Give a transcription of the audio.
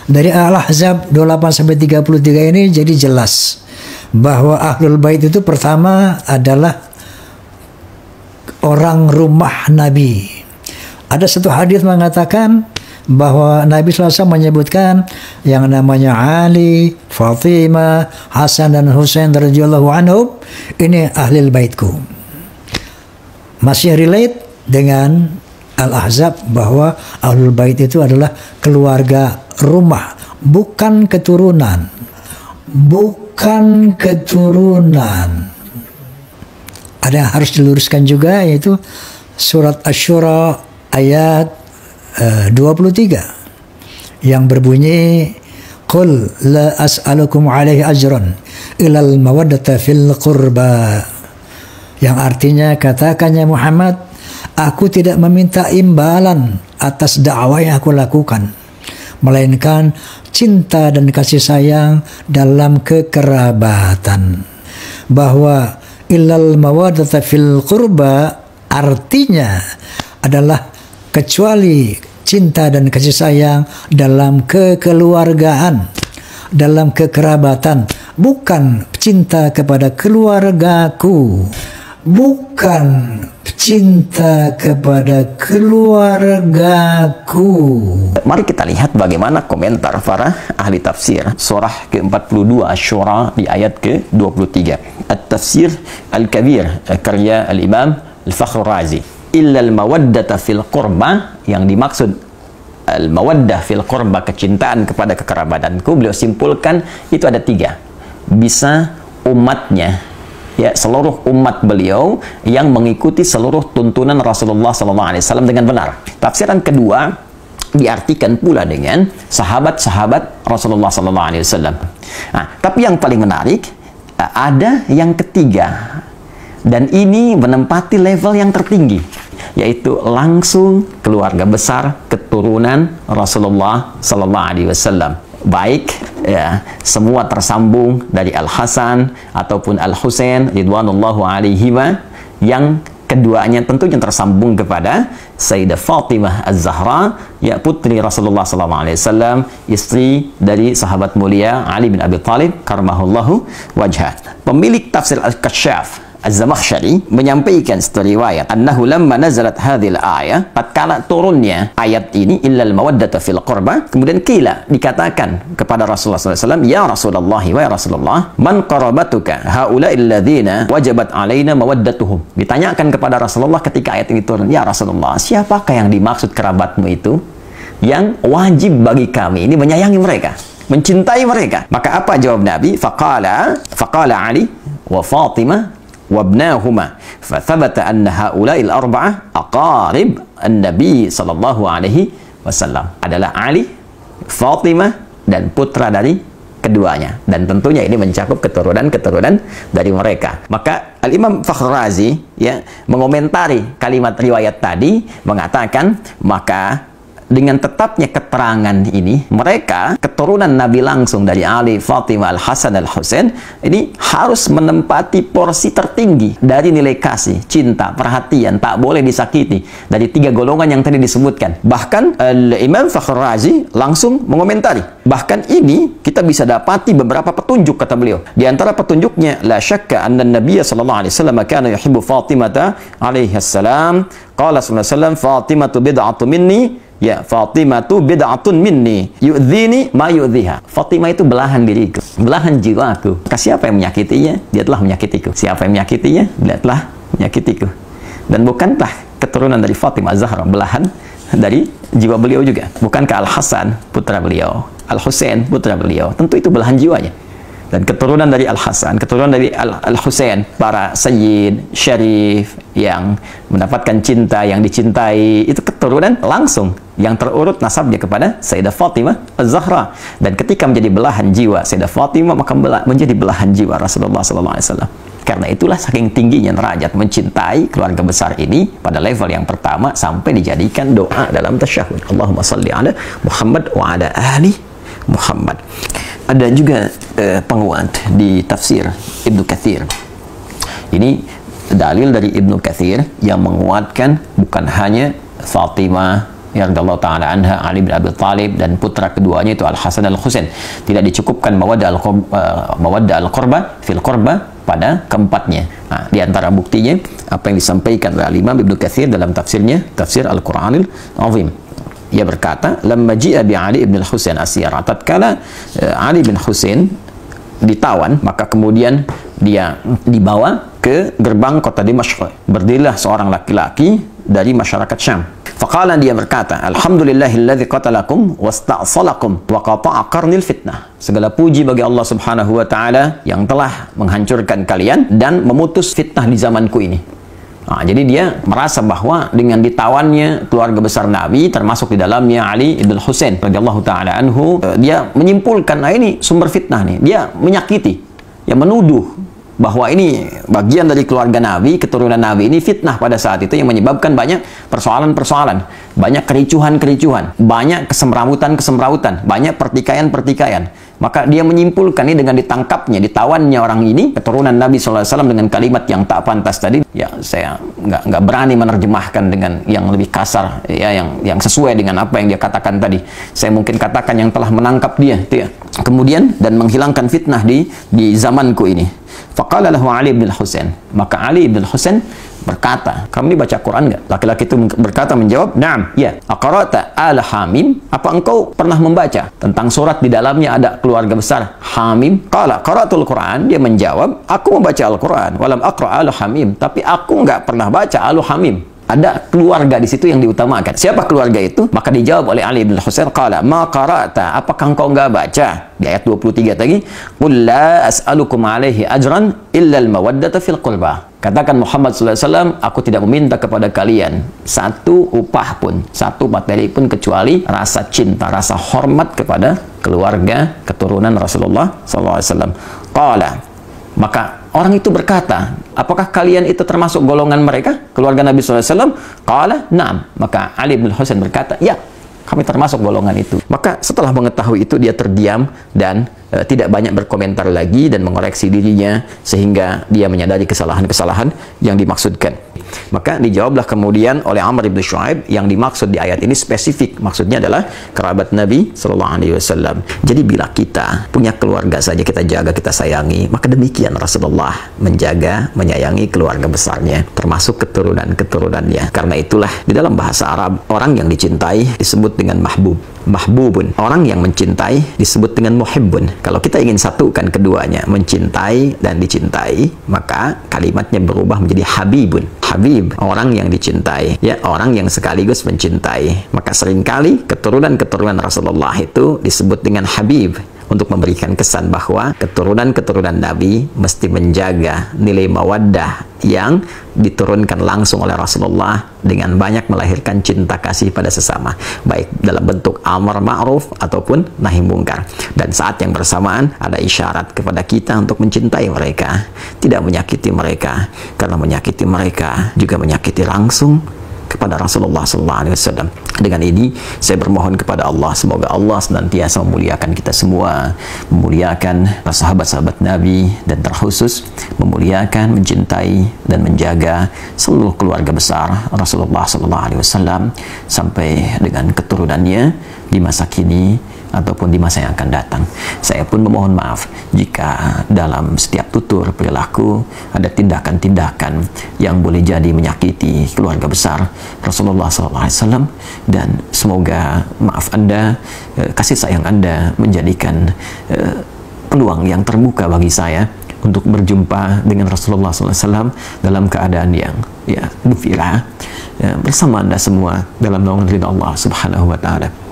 Dari Al-Ahzab 28-33 ini jadi jelas bahwa Ahlul Bait itu pertama adalah orang rumah Nabi. Ada satu hadis mengatakan bahwa Nabi SAW menyebutkan yang namanya Ali, Fatimah, Hasan dan Husain radhiyallahu anhum, ini ahlul baitku. Masih relate dengan Al-Ahzab bahwa ahlul bait itu adalah keluarga rumah, bukan keturunan. Bukan keturunan. Ada yang harus diluruskan juga, yaitu surat Asy-Syura ayat 23 yang berbunyi qul la as'alukum alaihi ajran ilal mawaddata fil qurba, yang artinya katakannya Muhammad, aku tidak meminta imbalan atas dakwah yang aku lakukan, melainkan cinta dan kasih sayang dalam kekerabatan. Bahwa ilal mawaddata fil qurba artinya adalah kecuali cinta dan kasih sayang dalam kekeluargaan, dalam kekerabatan, bukan cinta kepada keluargaku, bukan cinta kepada keluargaku. Mari kita lihat bagaimana komentar para ahli tafsir surah ke-42 Asy-Syura di ayat ke-23. At-Tafsir Al-Kabir karya Al-Imam Al-Fakhr Razi. Illal mawaddata fil qurba, yang dimaksud al-mawaddah fil qurba, kecintaan kepada kekerabatanku, beliau simpulkan itu ada 3. Bisa umatnya, ya, seluruh umat beliau yang mengikuti seluruh tuntunan Rasulullah SAW dengan benar. Tafsiran kedua diartikan pula dengan sahabat-sahabat Rasulullah SAW. Nah, tapi yang paling menarik ada yang ketiga, dan ini menempati level yang tertinggi, yaitu langsung keluarga besar keturunan Rasulullah SAW. Baik ya, semua tersambung dari Al-Hasan ataupun Al-Husain ridwanullahu alaihima, yang keduanya tentunya tersambung kepada Sayyidah Fatimah Az-Zahra, ya, putri Rasulullah SAW, istri dari sahabat mulia Ali bin Abi Thalib karramahullahu wajhah. Pemilik tafsir Al-Kasyaf Az-Zamakhsyari menyampaikan sebuah riwayat, annahu lamma nazalat hadhil ayah, tatkala turunnya ayat ini, illal mawaddata fil qurba, kemudian kila, dikatakan kepada Rasulullah SAW, ya Rasulullah, wa ya Rasulullah, man qarabatuka haula'il ladzina wajabat alaina mawaddatuhum. Ditanyakan kepada Rasulullah ketika ayat ini turun, ya Rasulullah, siapakah yang dimaksud kerabatmu itu yang wajib bagi kami ini menyayangi mereka, mencintai mereka? Maka apa jawab Nabi? Faqala Ali wa Fatimah wabnahuma, fathabata anna haula'il arba'ah aqarib an-nabi sallallahu alaihi wasallam, adalah Ali, Fatimah, dan putra dari keduanya, dan tentunya ini mencakup keturunan-keturunan dari mereka. Maka Al-Imam Fakhr Razi, ya, mengomentari kalimat riwayat tadi, mengatakan maka dengan tetapnya keterangan ini, mereka keturunan Nabi langsung dari Ali, Fatimah, Al-Hasan, Al-Husain, ini harus menempati porsi tertinggi dari nilai kasih, cinta, perhatian, tak boleh disakiti, dari 3 golongan yang tadi disebutkan. Bahkan Imam Fakhr Razi langsung mengomentari, bahkan ini kita bisa dapati beberapa petunjuk, kata beliau. Di antara petunjuknya, la syakka anna Nabiya sallallahu alaihi wasallam kana yuhibbu Fatimata alaihi salam, qala sallallahu alaihi wasallam, Fatimatu bid'atu minni, ya, Fatimatu bid'atun minni yu'dhini ma yu'dhiha. Fatimah itu belahan diriku, belahan jiwaku. Maka siapa yang menyakitinya, dia telah menyakitiku. Siapa yang menyakitinya, dia telah menyakitiku. Dan bukankah keturunan dari Fatimah Az-Zahra belahan dari jiwa beliau juga? Bukankah Al-Hasan putra beliau, Al-Husain putra beliau, tentu itu belahan jiwanya. Dan keturunan dari Al-Hasan, keturunan dari Al-Husain, para sayyid, syarif, yang mendapatkan cinta, yang dicintai, itu keturunan langsung yang terurut nasabnya kepada Sayyidah Fatimah Az-Zahra. Dan ketika menjadi belahan jiwa Sayyidah Fatimah, maka menjadi belahan jiwa Rasulullah SAW. Karena itulah saking tingginya derajat mencintai keluarga besar ini pada level yang pertama, sampai dijadikan doa dalam tasyahud. Allahumma salli ala Muhammad wa ala ali Muhammad. Ada juga penguat di tafsir Ibnu Katsir. Ini dalil dari Ibnu Katsir yang menguatkan bukan hanya Fatimah ya radhiyallahu taala anha, Ali bin Abi Thalib, dan putra keduanya itu Al Hasan Al Husain. Tidak dicukupkan mawaddah al-qurba fil qurba pada keempatnya. Nah, di antara buktinya apa yang disampaikan oleh Imam Ibnu Katsir dalam tafsirnya, tafsir Al-Qur'anil Azim. Ia berkata, "Lamma ji'a bi Ali ibn Husain asyara." Tatkala Ali bin Husain ditawan, maka kemudian dia dibawa ke gerbang kota Dimashq. Berdirilah seorang laki-laki dari masyarakat Syam. Faqala, dia berkata, "Alhamdulillahilladzi qatalakum wasta'salakum wa qata'a qarnil fitnah." Segala puji bagi Allah Subhanahu wa taala yang telah menghancurkan kalian dan memutus fitnah di zamanku ini. Nah, jadi dia merasa bahwa dengan ditawannya keluarga besar Nabi, termasuk di dalamnya Ali ibn Husain radhiyallahu taala anhu, dia menyimpulkan, nah ini sumber fitnah nih. Dia menyakiti, yang menuduh bahwa ini bagian dari keluarga Nabi, keturunan Nabi, ini fitnah pada saat itu yang menyebabkan banyak persoalan-persoalan, banyak kericuhan-kericuhan, banyak kesemrawutan-kesemrawutan, banyak pertikaian-pertikaian. Maka dia menyimpulkan ini dengan ditangkapnya, ditawannya orang ini, keturunan Nabi SAW, dengan kalimat yang tak pantas tadi. Ya, saya nggak berani menerjemahkan dengan yang lebih kasar, ya, yang sesuai dengan apa yang dia katakan tadi. Saya mungkin katakan yang telah menangkap dia, ya. Kemudian dan menghilangkan fitnah di zamanku ini. Faqala lahu Ali bin Husain. Maka Ali bin Husain berkata, "Kamu ini baca Quran nggak?" Laki-laki itu berkata, menjawab, "Na'am, ya." "Aqra'ta ala Hamim?" Apa engkau pernah membaca tentang surat di dalamnya ada keluarga besar Hamim? Qala qara'tul Quran. Dia menjawab, "Aku membaca Al-Quran, walam aqra' ala Hamim." Tapi aku nggak pernah baca Al Hamim. Ada keluarga di situ yang diutamakan. Siapa keluarga itu? Maka dijawab oleh Ali bin Husain, "Qala ma qara'ta." Apakah engkau enggak baca? Di ayat 23 tadi, "Qul la as'alukum alaihi ajran illa al-mawaddata fil qurba." Katakan Muhammad SAW, aku tidak meminta kepada kalian satu upah pun, satu materi pun, kecuali rasa cinta, rasa hormat kepada keluarga keturunan Rasulullah SAW. Qala, maka orang itu berkata, apakah kalian itu termasuk golongan mereka, keluarga Nabi SAW? Qala, na'am. Maka Ali bin Husain berkata, ya, kami termasuk golongan itu. Maka setelah mengetahui itu, dia terdiam dan tidak banyak berkomentar lagi dan mengoreksi dirinya, sehingga dia menyadari kesalahan-kesalahan yang dimaksudkan. Maka dijawablah kemudian oleh Amr bin Shu'aib, yang dimaksud di ayat ini spesifik, maksudnya adalah kerabat Nabi SAW. Jadi bila kita punya keluarga saja kita jaga, kita sayangi, maka demikian Rasulullah menjaga, menyayangi keluarga besarnya, termasuk keturunan-keturunannya. Karena itulah di dalam bahasa Arab, orang yang dicintai disebut dengan mahbub, mahbubun. Orang yang mencintai disebut dengan muhibbun. Kalau kita ingin satukan keduanya, mencintai dan dicintai, maka kalimatnya berubah menjadi habibun. Habib, orang yang dicintai, ya, orang yang sekaligus mencintai. Maka seringkali keturunan-keturunan Rasulullah itu disebut dengan habib, untuk memberikan kesan bahwa keturunan-keturunan Nabi mesti menjaga nilai mawaddah yang diturunkan langsung oleh Rasulullah dengan banyak melahirkan cinta kasih pada sesama, baik dalam bentuk amar ma'ruf ataupun nahi mungkar. Dan saat yang bersamaan ada isyarat kepada kita untuk mencintai mereka, tidak menyakiti mereka, karena menyakiti mereka juga menyakiti langsung kepada Rasulullah SAW. Dengan ini saya bermohon kepada Allah, semoga Allah senantiasa memuliakan kita semua, memuliakan sahabat-sahabat Nabi, dan terkhusus memuliakan, mencintai dan menjaga seluruh keluarga besar Rasulullah SAW sampai dengan keturunannya di masa kini ataupun di masa yang akan datang. Saya pun memohon maaf jika dalam setiap tutur perilaku ada tindakan-tindakan yang boleh jadi menyakiti keluarga besar Rasulullah SAW, dan semoga maaf Anda, kasih sayang Anda menjadikan peluang yang terbuka bagi saya untuk berjumpa dengan Rasulullah SAW dalam keadaan yang gembira bersama Anda semua dalam naungan ridha Allah Subhanahu wa Ta'ala.